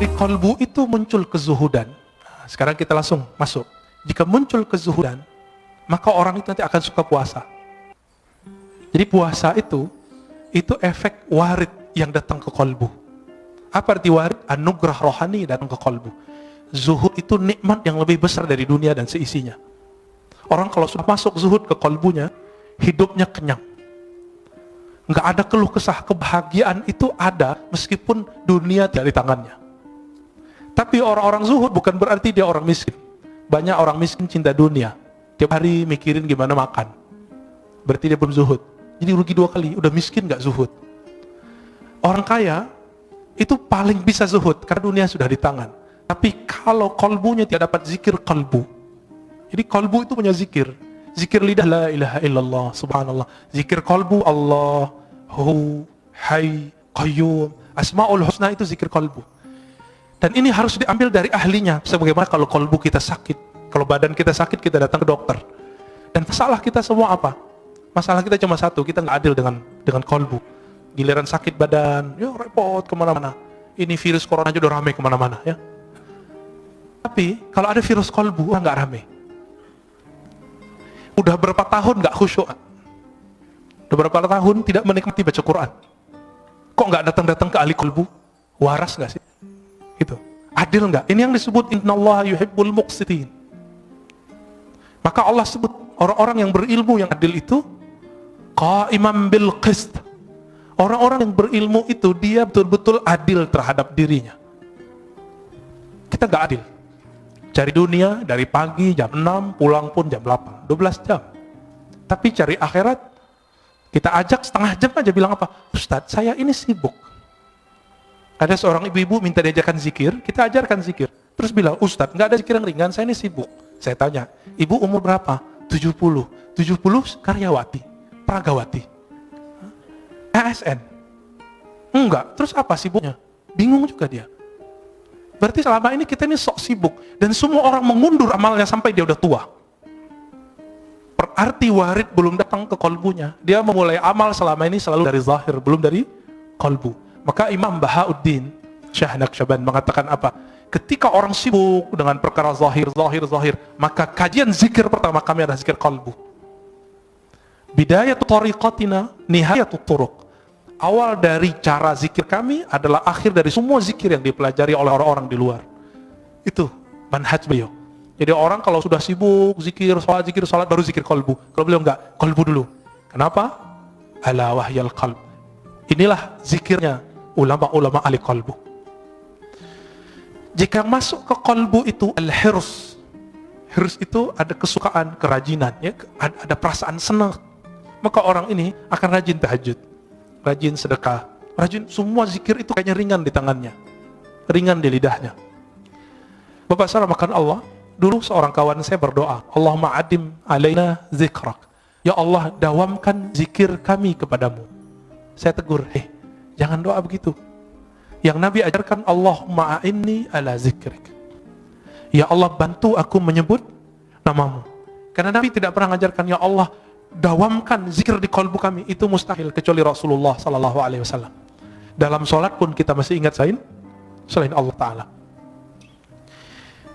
di kolbu itu muncul kezuhudan. Nah, sekarang kita langsung masuk. Jika muncul kezuhudan, maka orang itu nanti akan suka puasa. Jadi puasa itu efek warid yang datang ke kolbu. Apa arti warid? Anugerah rohani datang ke kolbu. Zuhud itu nikmat yang lebih besar dari dunia dan seisinya. Orang kalau sudah masuk zuhud ke kolbunya, hidupnya kenyang. Nggak ada keluh kesah, kebahagiaan itu ada meskipun dunia tidak di tangannya. Tapi orang-orang zuhud bukan berarti dia orang miskin. Banyak orang miskin cinta dunia, tiap hari mikirin gimana makan. Berarti dia belum zuhud. Jadi rugi dua kali, udah miskin nggak zuhud. Orang kaya itu paling bisa zuhud karena dunia sudah di tangan. Tapi kalau kolbunya tidak dapat zikir kolbu, jadi kolbu itu punya zikir. Zikir lidah la ilaha illallah, subhanallah. Zikir kolbu Allahu Hayy Qayyum, Asmaul Husna, itu zikir kolbu. Dan ini harus diambil dari ahlinya. Sebagaimana kalau kolbu kita sakit, kalau badan kita sakit, kita datang ke dokter. Dan masalah kita semua apa? Masalah kita cuma satu, kita nggak adil dengan kolbu. Giliran sakit badan, ya repot kemana-mana. Ini virus corona aja udah rame kemana-mana ya. Tapi kalau ada virus kolbu, nggak rame. Udah berapa tahun nggak khusyuk? Udah berapa tahun tidak menikmati baca Quran? Kok nggak datang-datang ke ahli kolbu? Waras nggak sih? Itu adil nggak? Ini yang disebut innallaha yuhibbul muqsitin. Maka Allah sebut orang-orang yang berilmu yang adil itu qaiman bil qist. Orang-orang yang berilmu itu dia betul-betul adil terhadap dirinya. Kita nggak adil. Cari dunia dari pagi jam 6, pulang pun jam 8, 12 jam. Tapi cari akhirat, kita ajak setengah jam aja, bilang apa? Ustadz, saya ini sibuk. Ada seorang ibu-ibu minta diajarkan zikir, kita ajarkan zikir. Terus bilang, Ustadz, nggak ada zikir yang ringan, saya ini sibuk. Saya tanya, ibu umur berapa? 70. 70 karyawati, pragawati. ASN. Enggak, terus apa sibuknya? Bingung juga dia. Berarti selama ini kita ini sok sibuk. Dan semua orang mengundur amalnya sampai dia udah tua. Berarti warid belum datang ke kolbunya. Dia memulai amal selama ini selalu dari zahir, belum dari kolbu. Maka Imam Bahauddin Syah Naqsyaband mengatakan apa? Ketika orang sibuk dengan perkara zahir, maka kajian zikir pertama kami adalah zikir kolbu. Bidayatu tariqatina, nihayatu turuq. Awal dari cara zikir kami adalah akhir dari semua zikir yang dipelajari oleh orang-orang di luar. Itu manhaj beliau. Jadi orang kalau sudah sibuk zikir salat baru zikir kolbu. Kalau beliau enggak, kolbu dulu. Kenapa? Ala wahyal qalb. Inilah zikirnya ulama-ulama ahli kolbu. Jika masuk ke kolbu itu al-hirs. Hirs itu ada kesukaan, kerajinan, ya, ada perasaan senang. Maka orang ini akan rajin tahajud, rajin sedekah, rajin semua zikir itu kayaknya ringan di tangannya, ringan di lidahnya. Bapak salah makan Allah. Dulu seorang kawan saya berdoa, Allahumma adim alaina zikrak. Ya Allah, dawamkan zikir kami kepadamu. Saya tegur, jangan doa begitu. Yang Nabi ajarkan, Allahumma a'inni ala zikrik. Ya Allah, bantu aku menyebut namamu. Karena Nabi tidak pernah mengajarkan, ya Allah, dawamkan zikir di kolbu kami. Itu mustahil kecuali Rasulullah SAW. Dalam sholat pun kita masih ingat selain Allah Ta'ala.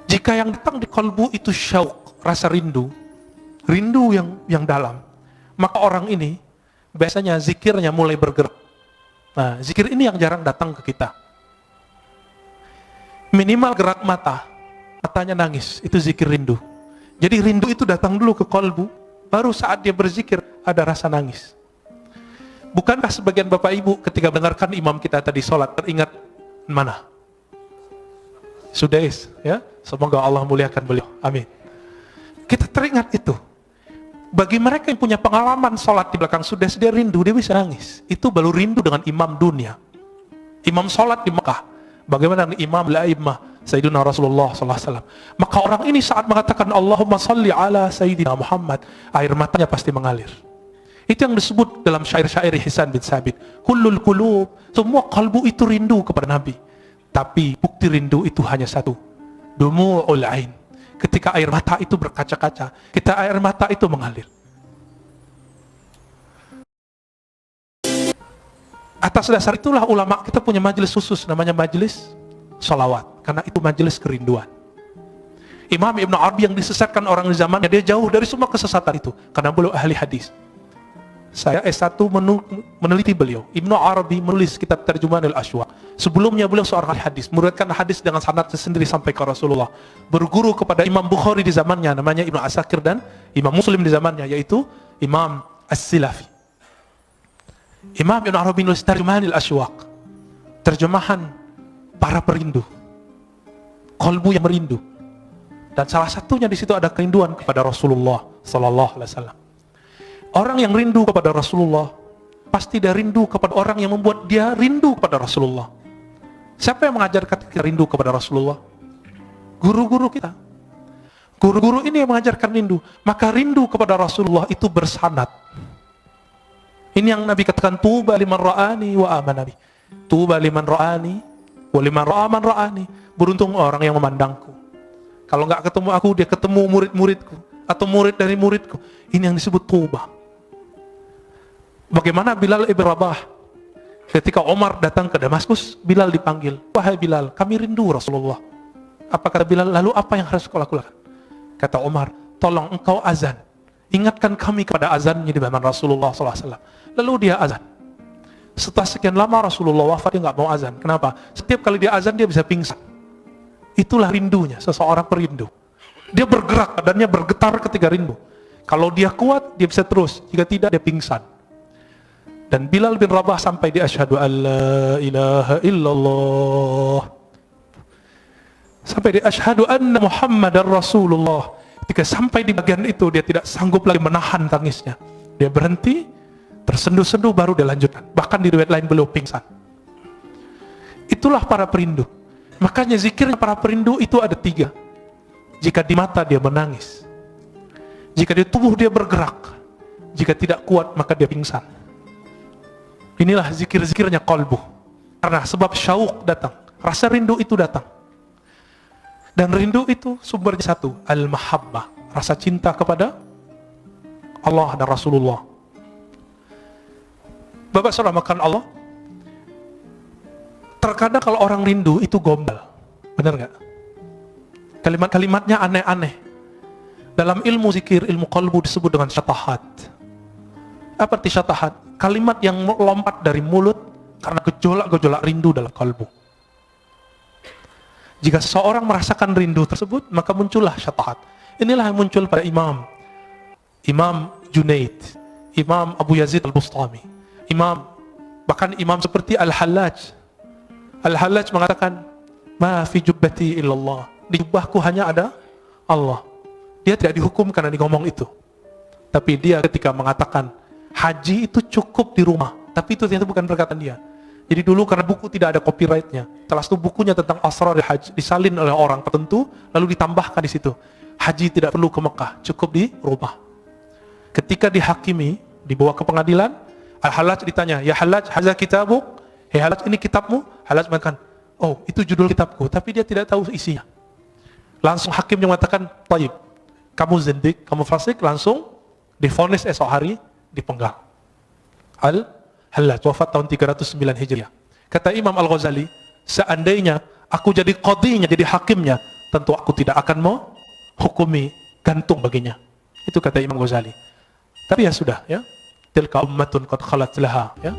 Jika yang datang di kolbu itu syauq, rasa rindu yang dalam, maka orang ini biasanya zikirnya mulai bergerak. Nah, zikir ini yang jarang datang ke kita. Minimal gerak matanya nangis, itu zikir rindu. Jadi rindu itu datang dulu ke kolbu, baru saat dia berzikir ada rasa nangis. Bukankah sebagian bapak ibu ketika mendengarkan imam kita tadi sholat teringat mana? Sudais, ya. Semoga Allah muliakan beliau. Amin. Kita teringat itu. Bagi mereka yang punya pengalaman sholat di belakang Sudais, dia rindu, dia bisa nangis. Itu baru rindu dengan imam dunia. Imam sholat di Mekah. Bagaimana dengan imam al-a'immah Sayyidina Rasulullah SAW. Maka orang ini saat mengatakan Allahumma salli ala Sayyidina Muhammad, air matanya pasti mengalir. Itu yang disebut dalam syair-syair Hisan bin Sabit, kullul qulub, semua kalbu itu rindu kepada Nabi. Tapi bukti rindu itu hanya satu, dumu'ul ain. Ketika air mata itu berkaca-kaca, ketika air mata itu mengalir. Atas dasar itulah ulama kita punya majelis khusus namanya majelis salawat, karena itu majelis kerinduan. Imam Ibn Arabi yang disesatkan orang di zamannya, dia jauh dari semua kesesatan itu, karena beliau ahli hadis. Saya S1 meneliti beliau. Ibn Arabi menulis kitab Tarjumanul Ashwaq. Sebelumnya beliau seorang ahli hadis, meriwayatkan hadis dengan sanad sendiri sampai ke Rasulullah. Berguru kepada Imam Bukhari di zamannya, namanya Ibnu Asakir, dan Imam Muslim di zamannya, yaitu Imam As-Silafi. Imam Ibn Arabi menulis Tarjumanul Ashwaq, terjemahan para perindu, qalbu yang merindu. Dan salah satunya di situ ada kerinduan kepada Rasulullah sallallahu alaihi wasallam. Orang yang rindu kepada Rasulullah pasti dia rindu kepada orang yang membuat dia rindu kepada Rasulullah. Siapa yang mengajarkan kita rindu kepada Rasulullah? Guru-guru kita. Guru-guru ini yang mengajarkan rindu. Maka rindu kepada Rasulullah itu bersanad. Ini yang Nabi katakan, tuba liman ra'ani wa amana bi. Tuba liman ra'ani wa liman ra'a man ra'ani. Beruntung orang yang memandangku. Kalau nggak ketemu aku, dia ketemu murid-muridku atau murid dari muridku. Ini yang disebut tuba. Bagaimana Bilal ibn Rabah ketika Omar datang ke Damaskus, Bilal dipanggil, wahai Bilal, kami rindu Rasulullah. Apa kata Bilal? Lalu apa yang harus kau lakukan? Kata Omar, tolong engkau azan, ingatkan kami kepada azannya di zaman Rasulullah SAW. Lalu dia azan. Setelah sekian lama Rasulullah wafat, dia nggak mau azan. Kenapa? Setiap kali dia azan dia bisa pingsan. Itulah rindunya seseorang perindu. Dia bergerak, badannya bergetar ketika rindu. Kalau dia kuat, dia bisa terus. Jika tidak, dia pingsan. Dan Bilal bin Rabah sampai di asyhadu an la ilaha illallah, sampai di asyhadu anna Muhammadar Rasulullah. Ketika sampai di bagian itu, dia tidak sanggup lagi menahan tangisnya. Dia berhenti, tersenduh-senduh, baru dia lanjutkan. Bahkan di riwayat lain beliau pingsan. Itulah para perindu. Makanya zikirnya para perindu itu ada 3. Jika di mata dia menangis, jika di tubuh dia bergerak, jika tidak kuat maka dia pingsan. Inilah zikir-zikirnya qalbu. Karena sebab syauq datang, rasa rindu itu datang. Dan rindu itu sumbernya satu, al-mahabbah, rasa cinta kepada Allah dan Rasulullah. Bapak saudara makan Allah, terkadang kalau orang rindu itu gombal, benar nggak? Kalimat-kalimatnya aneh-aneh. Dalam ilmu zikir, ilmu qalbu disebut dengan syatahat. Apa arti syatahat? Kalimat yang melompat dari mulut karena gejolak-gejolak rindu dalam kalbu. Jika seseorang merasakan rindu tersebut, maka muncullah syatahat. Inilah yang muncul pada Imam Junaid, Imam Abu Yazid al-Bustami, bahkan imam seperti Al-Hallaj. Al-Hallaj mengatakan, ma fi jubbati illallah, di jubahku hanya ada Allah. Dia tidak dihukum karena dia ngomong itu. Tapi dia ketika mengatakan haji itu cukup di rumah, tapi itu ternyata bukan perkataan dia. Jadi dulu karena buku tidak ada copyrightnya, setelah itu bukunya tentang asrar haji disalin oleh orang tertentu, lalu ditambahkan di situ, haji tidak perlu ke Mekah, cukup di rumah. Ketika dihakimi, dibawa ke pengadilan, Al-Hallaj ditanya, ya Hallaj, hadza kitabuk? Hei Hallaj, ini kitabmu? Hallaj mengatakan, oh itu judul kitabku, tapi dia tidak tahu isinya. Langsung hakimnya mengatakan, taib, kamu zindik, kamu fasik, langsung divonis esok hari, dipenggal. Al-Hallaj wafat tahun 309 Hijriah. Kata Imam Al-Ghazali, seandainya aku jadi qadhinya, jadi hakimnya, tentu aku tidak akan mau hukumi gantung baginya. Itu kata Imam Ghazali. Tapi ya sudah, ya. Tilka ummatun qad khalat laha, ya.